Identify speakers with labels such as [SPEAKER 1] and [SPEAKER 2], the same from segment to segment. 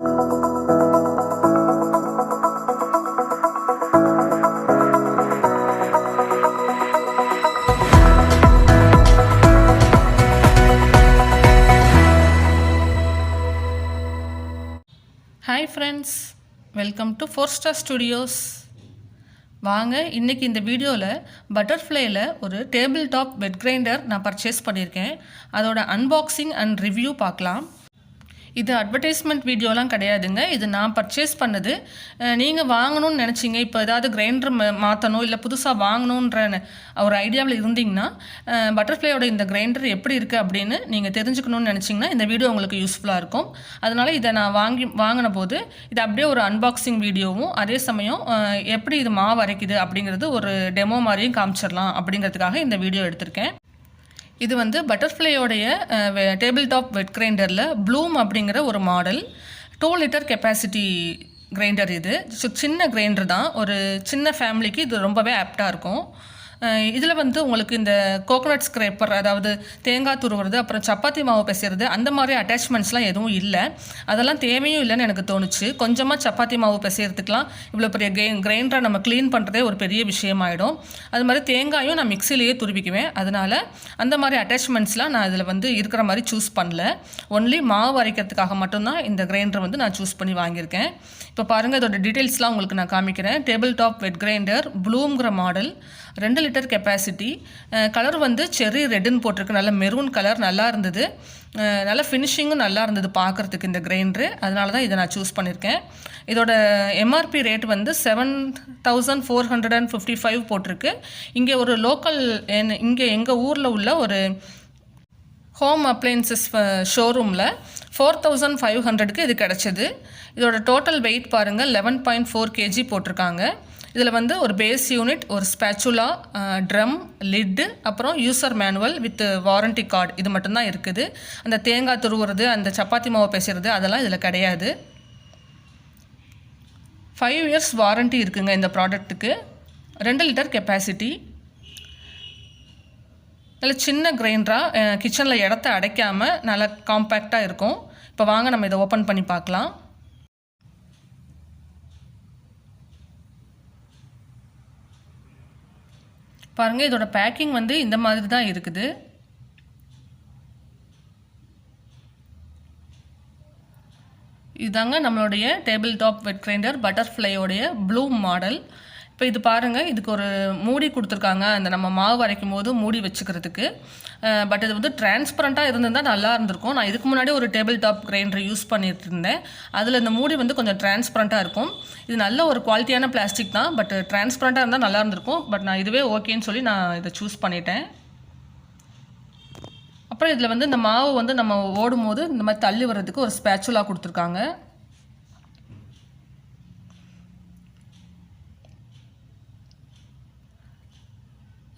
[SPEAKER 1] Hi friends, welcome to 4 Star Studios. வாங்க இன்றைக்கி இந்த வீடியோவில் பட்டர்ஃப்ளையில் ஒரு டேபிள் டாப் பெட் கிரைண்டர் நான் பர்ச்சேஸ் பண்ணியிருக்கேன். அதோட அன்பாக்சிங் அண்ட் ரிவ்யூ பார்க்கலாம். இது அட்வர்டைஸ்மெண்ட் வீடியோலாம் கிடையாதுங்க. இது நான் பர்ச்சேஸ் பண்ணது. நீங்கள் வாங்கணும்னு நினச்சிங்க, இப்போ ஏதாவது கிரைண்டர் மாற்றணும் இல்லை புதுசாக வாங்கணுன்ற ஒரு ஐடியாவில் இருந்தீங்கன்னா பட்டர்ஃப்ளையோட இந்த கிரைண்டர் எப்படி இருக்குது அப்படின்னு நீங்கள் தெரிஞ்சுக்கணும்னு நினச்சிங்கன்னா இந்த வீடியோ உங்களுக்கு யூஸ்ஃபுல்லாக இருக்கும். அதனால் இதை நான் வாங்கின போது இது அப்படியே ஒரு அன்பாக்சிங் வீடியோவும் அதே சமயம் எப்படி இது மாவு அரைக்குது அப்படிங்கிறது ஒரு டெமோ மாதிரியும் காமிச்சிடலாம் அப்படிங்கிறதுக்காக இந்த வீடியோ எடுத்திருக்கேன். இது வந்து பட்டர்ஃப்ளையோடைய டேபிள் டாப் வெட் கிரைண்டரில் ப்ளூம் அப்படிங்கிற ஒரு மாடல் 2 லிட்டர் கெப்பாசிட்டி கிரைண்டர். இது சின்ன கிரைண்டர் தான். ஒரு சின்ன ஃபேமிலிக்கு இது ரொம்பவே ஆப்டாக இருக்கும். இதில் வந்து உங்களுக்கு இந்த கோகோனட் ஸ்க்ரேப்பர், அதாவது தேங்காய் துருவுறது, அப்புறம் சப்பாத்தி மாவு பிசைறது, அந்த மாதிரி அட்டாச்மெண்ட்ஸ்லாம் எதுவும் இல்லை. அதெல்லாம் தேவையும் இல்லைன்னு எனக்கு தோணுச்சு. கொஞ்சமாக சப்பாத்தி மாவு பிசைறதுக்கெலாம் இவ்வளோ பெரிய கிரைண்டரை நம்ம க்ளீன் பண்ணுறதே ஒரு பெரிய விஷயமாயிடும். அது மாதிரி தேங்காயும் நான் மிக்சிலேயே துருவிக்குவேன். அதனால் அந்த மாதிரி அட்டாச்மெண்ட்ஸ்லாம் நான் இதில் வந்து இருக்கிற மாதிரி சூஸ் பண்ணல. ஒன்லி மாவு அரைக்கிறதுக்காக மட்டும்தான் இந்த கிரைண்டர் வந்து நான் சூஸ் பண்ணி வாங்கியிருக்கேன். இப்போ பாருங்கள், இதோட டீட்டெயில்ஸ்லாம் உங்களுக்கு நான் காமிக்கிறேன். டேபிள் டாப் வெட் கிரைண்டர் ப்ளூங்கிற மாடல், 2 லிட்டர் கெப்பாசிட்டி. கலர் வந்து செர்ரி ரெட்டுன்னு போட்டிருக்கு. நல்ல மெரூன் கலர், நல்லா இருந்தது. நல்ல ஃபினிஷிங்கும் நல்லா இருந்தது பார்க்குறதுக்கு இந்த கிரைண்டரு. அதனால தான் இதை நான் சூஸ் பண்ணியிருக்கேன். இதோட எம்ஆர்பி ரேட் வந்து 7,455 போட்டிருக்கு. இங்கே ஒரு லோக்கல், இங்கே எங்கள் ஊரில் உள்ள ஒரு ஹோம் அப்ளையன்சஸ் ஷோரூமில் 4,500க்கு இது கிடச்சிது. இதோட டோட்டல் வெயிட் பாருங்கள், 11.4 kg போட்டிருக்காங்க. இதில் வந்து ஒரு பேஸ் யூனிட், ஒரு ஸ்பேச்சுலா, ட்ரம், லிட்டு, அப்புறம் user manual with warranty card, இது மட்டும்தான் இருக்குது. அந்த தேங்காய் துருவுறது, அந்த சப்பாத்தி மாவு பேசுறது அதெல்லாம் இதில் கிடையாது. 5 years வாரண்டி இருக்குங்க இந்த ப்ராடக்ட்டுக்கு. 2 லிட்டர் கெப்பாசிட்டி. நல்ல சின்ன கிரைண்டராக கிச்சனில் இடத்த அடைக்காமல் நல்லா காம்பேக்டாக இருக்கும். இப்போ வாங்க நம்ம இதை ஓப்பன் பண்ணி பார்க்கலாம். பாருங்கள், இதோட பேக்கிங் வந்து இந்த மாதிரி தான் இருக்குது. இதுதாங்க நம்மளுடைய டேபிள் டாப் வெட் கிரைண்டர் பட்டர்ஃப்ளையோடைய ப்ளூம் மாடல். இப்போ இது பாருங்கள், இதுக்கு ஒரு மூடி கொடுத்துருக்காங்க, அந்த நம்ம மாவு அரைக்கும் போது மூடி வச்சுக்கிறதுக்கு. பட் இது வந்து டிரான்ஸ்பரண்ட்டாக இருந்திருந்தால் நல்லா இருந்திருக்கும். நான் இதுக்கு முன்னாடி ஒரு டேபிள் டாப் கிரைண்டர் யூஸ் பண்ணிட்டு இருந்தேன். அதில் இந்த மூடி வந்து கொஞ்சம் டிரான்ஸ்பரண்ட்டாக இருக்கும். இது நல்ல ஒரு குவாலிட்டியான பிளாஸ்டிக் தான், பட் டிரான்ஸ்பரண்ட்டாக இருந்தால் நல்லா இருந்திருக்கும். பட் நான் இதுவே ஓகேன்னு சொல்லி நான் இதை சூஸ் பண்ணிட்டேன். அப்புறம் இதில் வந்து இந்த மாவு வந்து நம்ம ஓடும் போது இந்த மாதிரி தள்ளி வர்றதுக்கு ஒரு ஸ்பேச்சுலா கொடுத்துருக்காங்க.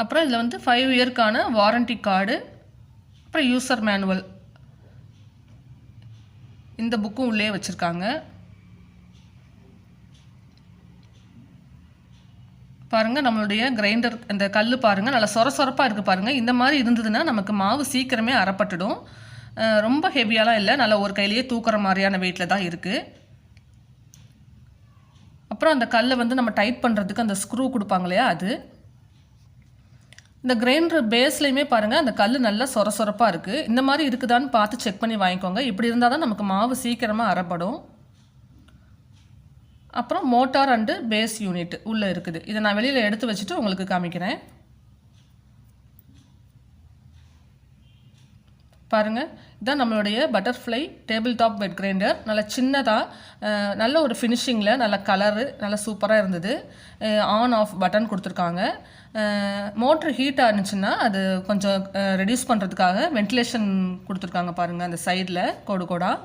[SPEAKER 1] அப்புறம் இதில் வந்து 5 இயர்க்கான வாரண்டி கார்டு, அப்புறம் யூசர் மேனுவல், இந்த புக்கும் உள்ளே வச்சுருக்காங்க. பாருங்கள், நம்மளுடைய கிரைண்டர் இந்த கல் பாருங்கள், நல்லா சொரப்பாக இருக்குது பாருங்கள். இந்த மாதிரி இருந்ததுன்னா நமக்கு மாவு சீக்கிரமே அரைப்பட்டுடும். ரொம்ப ஹெவியாலாம் இல்லை, நல்லா ஒரு கையிலேயே தூக்குற மாதிரியான வெயிட்டில் தான் இருக்குது. அப்புறம் அந்த கல்லை வந்து நம்ம டைட் பண்ணுறதுக்கு அந்த ஸ்க்ரூ கொடுப்பாங்க இல்லையா, அது. இந்த கிரைண்டர் பேஸ்லையுமே பாருங்கள், அந்த கல் நல்லா சொரப்பாக இருக்குது. இந்த மாதிரி இருக்குதான்னு பார்த்து செக் பண்ணி வாங்கிக்கோங்க. இப்படி இருந்தால் தான் நமக்கு மாவு சீக்கிரமாக அரைப்படும். அப்புறம் மோட்டார் அண்டு பேஸ் யூனிட் உள்ளே இருக்குது. இதை நான் வெளியில் எடுத்து வச்சுட்டு உங்களுக்கு காமிக்கிறேன். பாருங்கள், இதுதான் நம்மளுடைய butterfly table top bed grinder. நல்ல சின்னதாக, நல்ல ஒரு ஃபினிஷிங்கில், நல்ல கலரு, நல்ல சூப்பராக இருந்தது. ஆன் ஆஃப் பட்டன் கொடுத்துருக்காங்க. மோட்ரு ஹீட்டாக இருந்துச்சுன்னா அது கொஞ்சம் ரெடியூஸ் பண்ணுறதுக்காக வென்டிலேஷன் கொடுத்துருக்காங்க பாருங்கள், அந்த சைடில் கோடாக.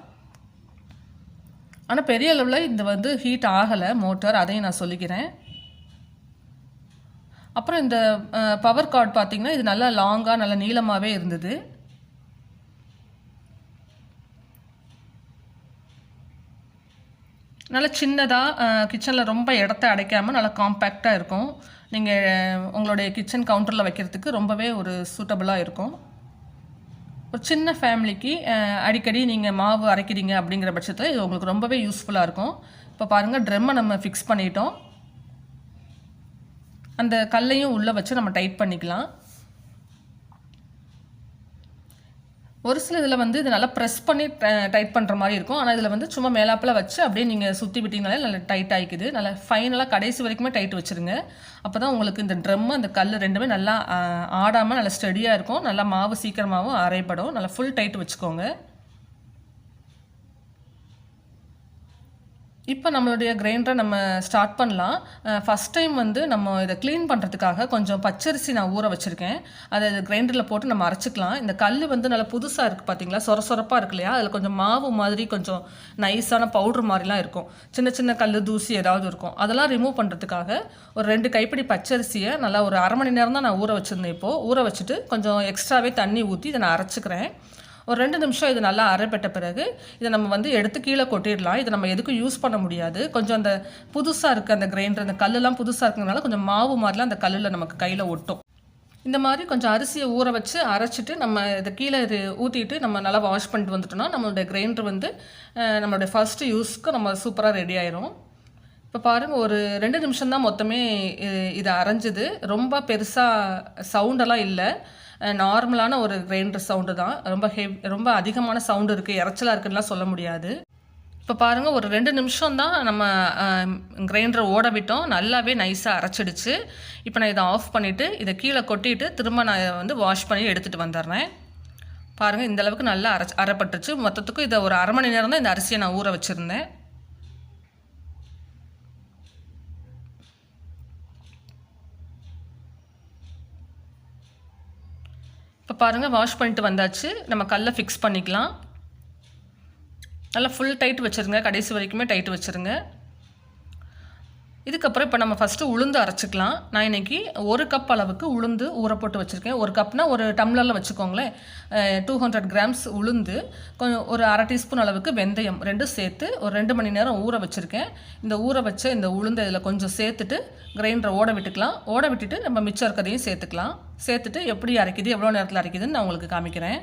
[SPEAKER 1] ஆனால் பெரிய அளவில் இந்த வந்து ஹீட் ஆகலை மோட்டர், அதையும் நான் சொல்லிக்கிறேன். அப்புறம் இந்த பவர் கார்டு பார்த்திங்கன்னா இது நல்லா லாங்காக நல்லா நீளமாகவே இருந்தது. நல்லா சின்னதாக, கிச்சனில் ரொம்ப இடத்த அடைக்காமல் நல்லா காம்பேக்டாக இருக்கும். நீங்கள் உங்களுடைய கிச்சன் கவுண்டரில் வைக்கிறதுக்கு ரொம்பவே ஒரு சூட்டபுளாக இருக்கும். ஒரு சின்ன ஃபேமிலிக்கு அடிக்கடி நீங்கள் மாவு அரைக்கிறீங்க அப்படிங்கிற பட்சத்தில் இது உங்களுக்கு ரொம்பவே யூஸ்ஃபுல்லாக இருக்கும். இப்போ பாருங்கள், ட்ரம்மை நம்ம ஃபிக்ஸ் பண்ணிட்டோம். அந்த கல்லையும் உள்ளே வச்சு நம்ம டைட் பண்ணிக்கலாம். ஒரு சில இதில் வந்து இது நல்லா ப்ரெஸ் பண்ணி டைட் பண்ணுற மாதிரி இருக்கும். ஆனால் இதில் வந்து சும்மா மேலாப்பில் வச்சு அப்படியே நீங்கள் சுற்றி விட்டிங்கனாலே நல்லா டைட் ஆகிக்குது. நல்லா ஃபைனலாக கடைசி வரைக்குமே டைட் வச்சுருங்க. அப்போ தான் உங்களுக்கு இந்த ட்ரம்மு அந்த கல் ரெண்டுமே நல்லா ஆடாமல் நல்லா ஸ்டெடியாக இருக்கும். நல்லா மாவு சீக்கிரமாகவும் அரைப்படும். நல்லா ஃபுல் டைட் வச்சுக்கோங்க. இப்போ நம்மளுடைய கிரைண்டரை நம்ம ஸ்டார்ட் பண்ணலாம். ஃபஸ்ட் டைம் வந்து நம்ம இதை க்ளீன் பண்ணுறதுக்காக கொஞ்சம் பச்சரிசி நான் ஊற வச்சுருக்கேன். அதை கிரைண்டரில் போட்டு நம்ம அரைச்சிக்கலாம். இந்த கல் வந்து நல்லா புதுசாக இருக்குது பார்த்தீங்களா, சொரப்பாக இருக்கு இல்லையா, அதில் கொஞ்சம் மாவு மாதிரி கொஞ்சம் நைஸான பவுட்ரு மாதிரிலாம் இருக்கும். சின்ன சின்ன கல் தூசி ஏதாவது இருக்கும். அதெல்லாம் ரிமூவ் பண்ணுறதுக்காக ஒரு 2 கைப்பிடி பச்சரிசியை நல்லா ஒரு அரை மணி நேரம் தான் நான் ஊற வச்சுருந்தேன். இப்போது ஊற வச்சுட்டு கொஞ்சம் எக்ஸ்ட்ராவே தண்ணி ஊற்றி இதை நான் அரைச்சிக்கிறேன். ஒரு 2 நிமிஷம் இது நல்லா அரைப்பட்ட பிறகு இதை நம்ம வந்து எடுத்து கீழே கொட்டிடலாம். இதை நம்ம எதுக்கும் யூஸ் பண்ண முடியாது. கொஞ்சம் அந்த புதுசாக இருக்குது அந்த கிரைண்டர், அந்த கல்லெல்லாம் புதுசாக இருக்கிறதுனால கொஞ்சம் மாவு மாதிரிலாம் அந்த கல்லில் நமக்கு கையில் ஒட்டும். இந்த மாதிரி கொஞ்சம் அரிசியை ஊற வச்சு அரைச்சிட்டு நம்ம இதை கீழே இது ஊற்றிட்டு நம்ம நல்லா வாஷ் பண்ணிட்டு வந்துட்டோம்னா நம்மளுடைய கிரைண்டர் வந்து நம்மளுடைய ஃபஸ்ட்டு யூஸ்க்கு நம்ம சூப்பராக ரெடி ஆயிரும். இப்போ பாருங்கள், ஒரு 2 நிமிஷம் தான் மொத்தமே இது அரைஞ்சிது. ரொம்ப பெருசாக சவுண்டெல்லாம் இல்லை. நார்மலான ஒரு கிரைண்டர் சவுண்டு தான். ரொம்ப அதிகமான சவுண்டு இருக்குது, இறைச்சலாக இருக்குதுலாம் சொல்ல முடியாது. இப்போ பாருங்கள், ஒரு 2 நிமிஷம் தான் நம்ம கிரைண்டரை ஓட விட்டோம். நல்லாவே நைஸாக அரைச்சிடுச்சு. இப்போ நான் இதை ஆஃப் பண்ணிவிட்டு இதை கீழே கொட்டிட்டு திரும்ப நான் வந்து வாஷ் பண்ணி எடுத்துகிட்டு வந்துடுறேன். பாருங்கள், இந்தளவுக்கு நல்லா அரைப்பட்டுருச்சு. மொத்தத்துக்கும் இதை ஒரு அரை மணி நேரம் தான் இந்த அரிசியை நான் ஊற வச்சுருந்தேன். இப்போ பாருங்கள், வாஷ் பண்ணிட்டு வந்தாச்சு. நம்ம கல்லை ஃபிக்ஸ் பண்ணிக்கலாம். நல்லா ஃபுல் டைட் வச்சுருங்க, கடைசி வரைக்குமே டைட் வச்சுருங்க. இதுக்கப்புறம் இப்போ நம்ம ஃபஸ்ட்டு உளுந்து அரைச்சிக்கலாம். நான் இன்றைக்கி 1 கப் அளவுக்கு உளுந்து ஊற போட்டு வச்சுருக்கேன். 1 கப்னால் ஒரு டம்ளரில் வச்சுக்கோங்களேன். 200 கிராம்ஸ் உளுந்து, கொஞ்சம் ஒரு அரை டீஸ்பூன் அளவுக்கு வெந்தயம், 2 சேர்த்து ஒரு 2 மணி நேரம் ஊற வச்சுருக்கேன். இந்த ஊற வச்ச இந்த உளுந்தை இதில் கொஞ்சம் சேர்த்துட்டு கிரைண்டரை ஓட விட்டுக்கலாம். ஓட விட்டுட்டு நம்ம மிச்சம் இருக்கிறதையும் சேர்த்துக்கலாம். சேர்த்துட்டு எப்படி அரைக்குது, எவ்வளோ நேரத்தில் அரைக்குதுன்னு நான் உங்களுக்கு காமிக்கிறேன்.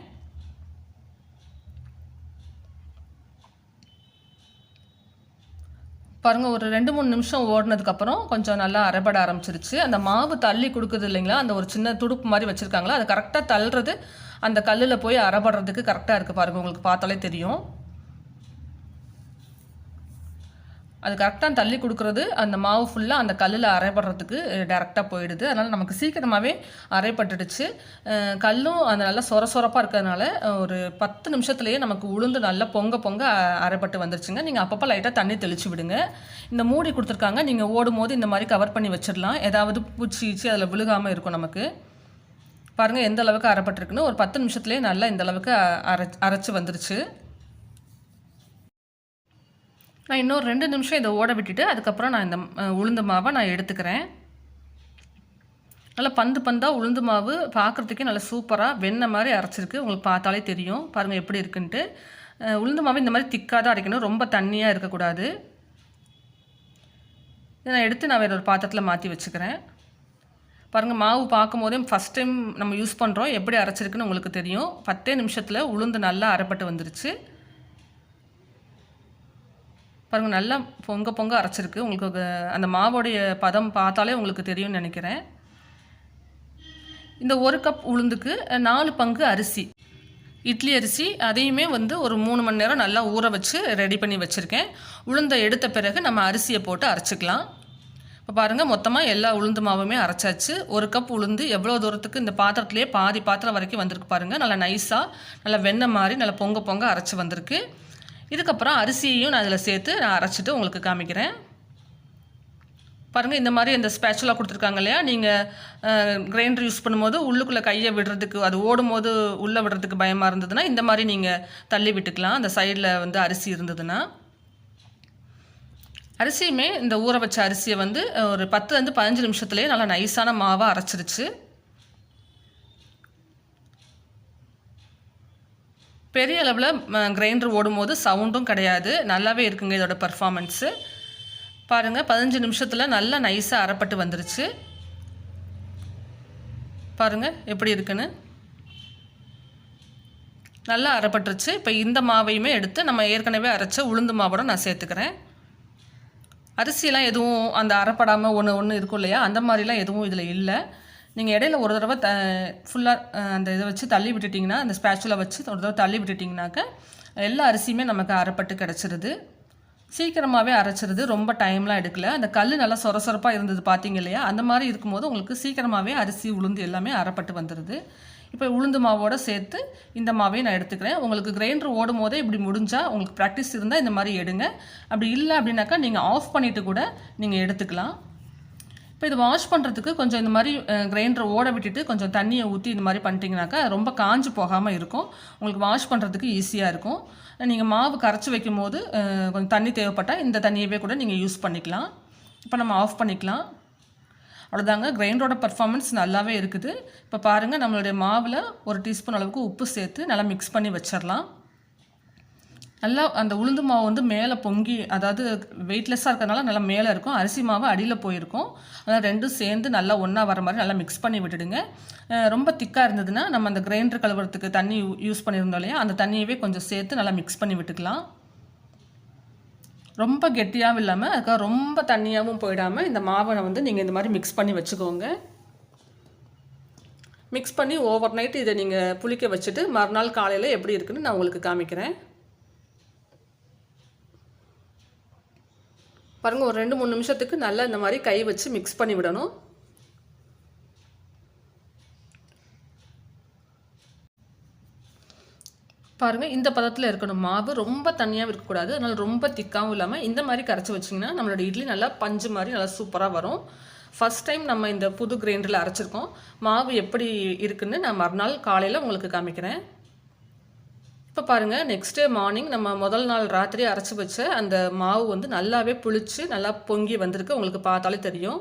[SPEAKER 1] பாருங்கள், ஒரு 2-3 நிமிஷம் ஓடினதுக்கப்புறம் கொஞ்சம் நல்லா அரைபட ஆரம்பிச்சிருச்சு. அந்த மாவு தள்ளி கொடுக்குது இல்லைங்களா, அந்த ஒரு சின்ன துடுப்பு மாதிரி வச்சுருக்காங்களா, அதை கரெக்டாக தள்ளுறது அந்த கல்லில் போய் அரைபடுறதுக்கு கரெக்டாக இருக்குது. பாருங்கள், உங்களுக்கு பார்த்தாலே தெரியும். அது கரெக்டாக தள்ளி கொடுக்குறது அந்த மாவு ஃபுல்லாக அந்த கல்லில் அரைப்படுறதுக்கு டேரெக்டாக போயிடுது. அதனால் நமக்கு சீக்கிரமாகவே அரைப்பட்டுடுச்சு. கல்லும் அந்த நல்லா சொரப்பாக இருக்கிறதுனால ஒரு 10 நிமிஷத்துலேயே நமக்கு உளுந்து நல்லா பொங்க அரைப்பட்டு வந்துருச்சுங்க. நீங்கள் அப்பப்போ லைட்டாக தண்ணி தெளித்து விடுங்க. இந்த மூடி கொடுத்துருக்காங்க, நீங்கள் ஓடும் போது இந்த மாதிரி கவர் பண்ணி வச்சிடலாம். ஏதாவது பூச்சி அதில் விழுகாமல் இருக்கும் நமக்கு. பாருங்கள் எந்த அளவுக்கு அரைப்பட்டுருக்குன்னு. ஒரு 10 நிமிஷத்துலேயே நல்லா இந்த அளவுக்கு அரைச்சி வந்துருச்சு. நான் இன்னொரு 2 நிமிஷம் இதை ஓட விட்டுட்டு அதுக்கப்புறம் நான் இந்த உளுந்து மாவை நான் எடுத்துக்கிறேன். நல்லா பந்தாக உளுந்து மாவு பார்க்குறதுக்கே நல்லா சூப்பராக வெண்ணெய் மாதிரி அரைச்சிருக்கு. உங்களுக்கு பார்த்தாலே தெரியும். பாருங்கள் எப்படி இருக்குன்ட்டு. உளுந்து மாவு இந்த மாதிரி திக்காக தான் அரைக்கணும், ரொம்ப தண்ணியாக இருக்கக்கூடாது. இதை நான் எடுத்து வேறு ஒரு பாத்திரத்தில் மாற்றி வச்சுக்கிறேன். பாருங்கள், மாவு பார்க்கும் போதே ஃபஸ்ட் டைம் நம்ம யூஸ் பண்ணுறோம், எப்படி அரைச்சிருக்குன்னு உங்களுக்கு தெரியும். 10 நிமிஷத்தில் உளுந்து நல்லா அரைப்பட்டு வந்துருச்சு. பாருங்கள், நல்லா பொங்க அரைச்சிருக்கு. உங்களுக்கு அந்த மாவோடைய பதம் பார்த்தாலே உங்களுக்கு தெரியும்னு நினைக்கிறேன். இந்த 1 கப் உளுந்துக்கு 4 பங்கு அரிசி, இட்லி அரிசி, அதையுமே வந்து ஒரு 3 மணி நேரம் நல்லா ஊற வச்சு ரெடி பண்ணி வச்சுருக்கேன். உளுந்தை எடுத்த பிறகு நம்ம அரிசியை போட்டு அரைச்சிக்கலாம். இப்போ பாருங்கள், மொத்தமாக எல்லா உளுந்து மாவுமே அரைச்சாச்சு. 1 கப் உளுந்து எவ்வளோ தூரத்துக்கு இந்த பாத்திரத்துலேயே பாதி பாத்திரம் வரைக்கும் வந்திருக்கு பாருங்கள். நல்லா நைஸாக நல்லா வெண்ணெய் மாதிரி நல்லா பொங்க அரைச்சி வந்திருக்கு. இதுக்கப்புறம் அரிசியையும் நான் அதில் சேர்த்து நான் அரைச்சிட்டு உங்களுக்கு காமிக்கிறேன். பாருங்கள், இந்த மாதிரி இந்த ஸ்பேச்சுலா கொடுத்துருக்காங்க இல்லையா, நீங்கள் கிரைண்டர் யூஸ் பண்ணும்போது உள்ளுக்குள்ளே கையை விடுறதுக்கு, அது ஓடும்போது உள்ளே விடுறதுக்கு பயமாக இருந்ததுன்னா இந்த மாதிரி நீங்கள் தள்ளி விட்டுக்கலாம். அந்த சைடில் வந்து அரிசி இருந்ததுன்னா. அரிசியுமே இந்த ஊற வச்ச அரிசியை வந்து ஒரு 10 15 நிமிஷத்துலேயே நல்லா நைஸான மாவாக அரைச்சிருச்சு. பெரிய அளவில் கிரைண்டர் ஓடும்போது சவுண்டும் கிடையாது, நல்லாவே இருக்குங்க இதோட பர்ஃபார்மன்ஸு. பாருங்கள், 15 நிமிஷத்தில் நல்லா நைஸாக அரைப்பட்டு வந்துருச்சு. பாருங்கள் எப்படி இருக்குன்னு. நல்லா அரைப்பட்டுருச்சு. இப்போ இந்த மாவையுமே எடுத்து நம்ம ஏற்கனவே அரைச்ச உளுந்து மாவோட நான் சேர்த்துக்கிறேன். அரிசியெலாம் எதுவும் அந்த அரைப்படாமல் ஒன்று இருக்கும் இல்லையா, அந்த மாதிரிலாம் எதுவும் இதில் இல்லை. நீங்கள் இடையில ஒரு தடவை ஃபுல்லாக அந்த இதை வச்சு தள்ளி விட்டுட்டிங்கன்னா, அந்த ஸ்பேச்சுலா வச்சு ஒரு தடவை தள்ளி விட்டுட்டிங்கனாக்க எல்லா அரிசியுமே நமக்கு அரைப்பட்டு கிடச்சிருது. சீக்கிரமாகவே அரைச்சிருது, ரொம்ப டைம்லாம் எடுக்கல. அந்த கல் நல்லா சொரப்பாக இருந்தது பார்த்தீங்க இல்லையா, அந்த மாதிரி இருக்கும்போது உங்களுக்கு சீக்கிரமாகவே அரிசி உளுந்து எல்லாமே அரைப்பட்டு வந்துடுது. இப்போ உளுந்து மாவோடு சேர்த்து இந்த மாவையும் நான் எடுத்துக்கிறேன். உங்களுக்கு கிரைண்டர் ஓடும் போதே இப்படி முடிஞ்சால், உங்களுக்கு ப்ராக்டிஸ் இருந்தால் இந்த மாதிரி எடுங்க. அப்படி இல்லை அப்படின்னாக்கா நீங்கள் ஆஃப் பண்ணிவிட்டு கூட நீங்கள் எடுத்துக்கலாம். இப்போ இது வாஷ் பண்ணுறதுக்கு கொஞ்சம் இந்த மாதிரி கிரைண்டரை ஓட விட்டுட்டு கொஞ்சம் தண்ணியை ஊற்றி இந்த மாதிரி பண்ணிட்டீங்கனாக்கா ரொம்ப காஞ்சு போகாமல் இருக்கும். உங்களுக்கு வாஷ் பண்ணுறதுக்கு ஈஸியாக இருக்கும். நீங்கள் மாவு கரைச்சி வைக்கும் போது கொஞ்சம் தண்ணி தேவைப்பட்டால் இந்த தண்ணியவே கூட நீங்கள் யூஸ் பண்ணிக்கலாம். இப்போ நம்ம ஆஃப் பண்ணிக்கலாம். அவ்வளோதாங்க, கிரைண்டரோட பர்ஃபார்மன்ஸ் நல்லாவே இருக்குது. இப்போ பாருங்கள், நம்மளுடைய மாவில் ஒரு டீஸ்பூன் அளவுக்கு உப்பு சேர்த்து நல்லா மிக்ஸ் பண்ணி வச்சிடலாம். நல்லா அந்த உளுந்து மாவு வந்து மேலே பொங்கி, அதாவது வெயிட்லெஸ்ஸாக இருக்கிறதுனால நல்லா மேலே இருக்கும், அரிசி மாவு அடியில் போயிருக்கும். அதனால் ரெண்டும் சேர்ந்து நல்லா ஒன்றா வர மாதிரி நல்லா மிக்ஸ் பண்ணி விட்டுடுங்க. ரொம்ப திக்காக இருந்ததுன்னா நம்ம அந்த கிரைண்டர் கழுவுறதுக்கு தண்ணி யூஸ் பண்ணியிருந்தோம் இல்லையா, அந்த தண்ணியவே கொஞ்சம் சேர்த்து நல்லா மிக்ஸ் பண்ணி விட்டுக்கலாம். ரொம்ப கெட்டியாகவும் இல்லாமல் அதுக்காக ரொம்ப தண்ணியாகவும் போயிடாமல் இந்த மாவை வந்து நீங்கள் இந்த மாதிரி மிக்ஸ் பண்ணி வச்சுக்கோங்க. மிக்ஸ் பண்ணி ஓவர் நைட் இதை நீங்கள் புளிக்க வச்சுட்டு மறுநாள் காலையில் எப்படி இருக்குன்னு நான் உங்களுக்கு காமிக்கிறேன். பாருங்கள், ஒரு 2-3 நிமிஷத்துக்கு நல்லா இந்த மாதிரி கை வச்சு மிக்ஸ் பண்ணி விடணும். பாருங்கள், இந்த பதத்தில் இருக்கணும் மாவு. ரொம்ப தண்ணியாகவும் இருக்கக்கூடாது, அதனால் ரொம்ப திக்காகவும் இல்லாமல் இந்த மாதிரி கரைச்சி வச்சிங்கன்னா நம்மளோட இட்லி நல்லா பஞ்சு மாதிரி நல்லா சூப்பராக வரும். ஃபஸ்ட் டைம் நம்ம இந்த புது கிரைண்டரில் அரைச்சிருக்கோம். மாவு எப்படி இருக்குன்னு நான் மறுநாள் காலையில் உங்களுக்கு காமிக்கிறேன். இப்போ பாருங்கள், நெக்ஸ்ட் டே மார்னிங் நம்ம முதல் நாள் ராத்திரி அரைச்சி வச்ச அந்த மாவு வந்து நல்லாவே புளிச்சு நல்லா பொங்கி வந்திருக்கு. உங்களுக்கு பார்த்தாலே தெரியும்.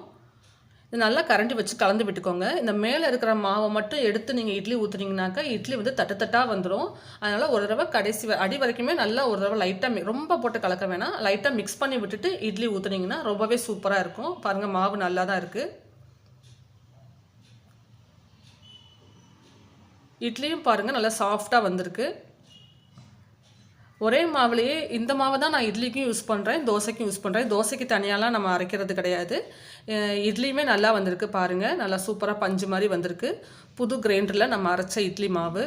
[SPEAKER 1] இது நல்லா கரண்டி வச்சு கலந்து விட்டுக்கோங்க. இந்த மேலே இருக்கிற மாவை மட்டும் எடுத்து நீங்கள் இட்லி ஊற்றுனீங்கனாக்கா இட்லி வந்து தட்டாக வந்துடும். அதனால் ஒரு தடவை கடைசி அடி வரைக்குமே நல்லா ஒரு தடவை லைட்டாக ரொம்ப போட்டு கலக்க வேணாம், லைட்டாக மிக்ஸ் பண்ணி விட்டுட்டு இட்லி ஊற்றுனீங்கன்னா ரொம்பவே சூப்பராக இருக்கும். பாருங்கள், மாவு நல்லா தான் இருக்குது. இட்லியும் பாருங்கள் நல்லா சாஃப்டாக வந்திருக்கு. ஒரே மாவுலேயே இந்த மாவை தான் நான் இட்லிக்கும் யூஸ் பண்ணுறேன், தோசைக்கும் யூஸ் பண்ணுறேன். தோசைக்கு தனியாலாம் நம்ம அரைக்கிறது கிடையாது. இட்லியுமே நல்லா வந்திருக்கு பாருங்கள், நல்லா சூப்பராக பஞ்சு மாதிரி வந்திருக்கு. புது கிரைண்டரில் நம்ம அரைச்ச இட்லி மாவு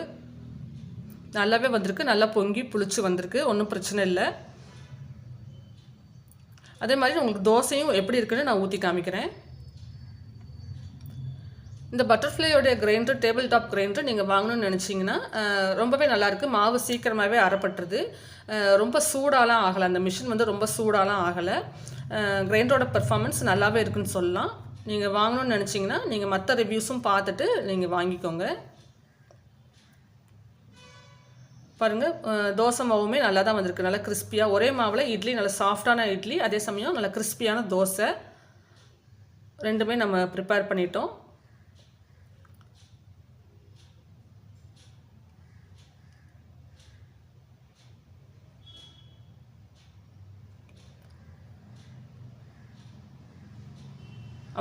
[SPEAKER 1] நல்லாவே வந்திருக்கு, நல்லா பொங்கி புளிச்சு வந்திருக்கு, ஒன்றும் பிரச்சனை இல்லை. அதே மாதிரி உங்களுக்கு தோசையும் எப்படி இருக்குன்னு நான் ஊற்றி காமிக்கிறேன். இந்த பட்டர்ஃப்ளையோடைய கிரைண்டர், டேபிள் டாப் கிரைண்டர் நீங்கள் வாங்கணும்னு நினச்சிங்கன்னா ரொம்பவே நல்லாயிருக்கு. மாவு சீக்கிரமாகவே அரைப்பட்டுருது, ரொம்ப சூடாலாம் ஆகலை. அந்த மிஷின் வந்து ரொம்ப சூடாலாம் ஆகலை. கிரைண்டரோட பெர்ஃபார்மன்ஸ் நல்லாவே இருக்குன்னு சொல்லலாம். நீங்கள் வாங்கணும்னு நினச்சிங்கன்னா நீங்கள் மற்ற ரிவ்யூஸும் பார்த்துட்டு நீங்கள் வாங்கிக்கோங்க. பாருங்கள், தோசை மாவுமே நல்லா தான் வந்திருக்கு, நல்லா கிறிஸ்பியாக. ஒரே மாவில் இட்லி நல்லா சாஃப்டான இட்லி, அதே சமயம் நல்லா கிறிஸ்பியான தோசை, ரெண்டுமே நம்ம ப்ரிப்பேர் பண்ணிட்டோம்.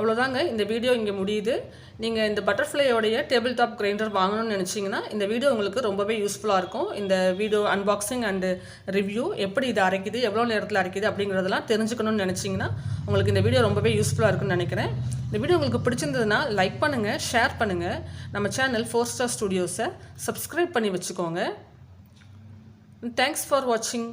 [SPEAKER 1] அவ்வளோதாங்க, இந்த வீடியோ இங்கே முடியுது. நீங்கள் இந்த பட்டர்ஃப்ளையோடைய டேபிள் டாப் கிரைண்டர் வாங்கணும்னு நினச்சிங்கன்னா இந்த வீடியோ உங்களுக்கு ரொம்பவே யூஸ்ஃபுல்லாக இருக்கும். இந்த வீடியோ அன்பாக்சிங் அண்டு ரிவ்யூ, எப்படி இது அரைக்குது, எவ்வளோ நேரத்தில் அரைக்குது அப்படிங்கிறதெல்லாம் தெரிஞ்சுக்கணும்னு நினச்சிங்கன்னா உங்களுக்கு இந்த வீடியோ ரொம்பவே யூஸ்ஃபுல்லாக இருக்குன்னு நினைக்கிறேன். இந்த வீடியோ உங்களுக்கு பிடிச்சிருந்ததுன்னா லைக் பண்ணுங்கள், ஷேர் பண்ணுங்கள். நம்ம சேனல் 4 Star Studios சப்ஸ்கிரைப் பண்ணி வச்சுக்கோங்க. தேங்க்ஸ் ஃபார் வாட்சிங்.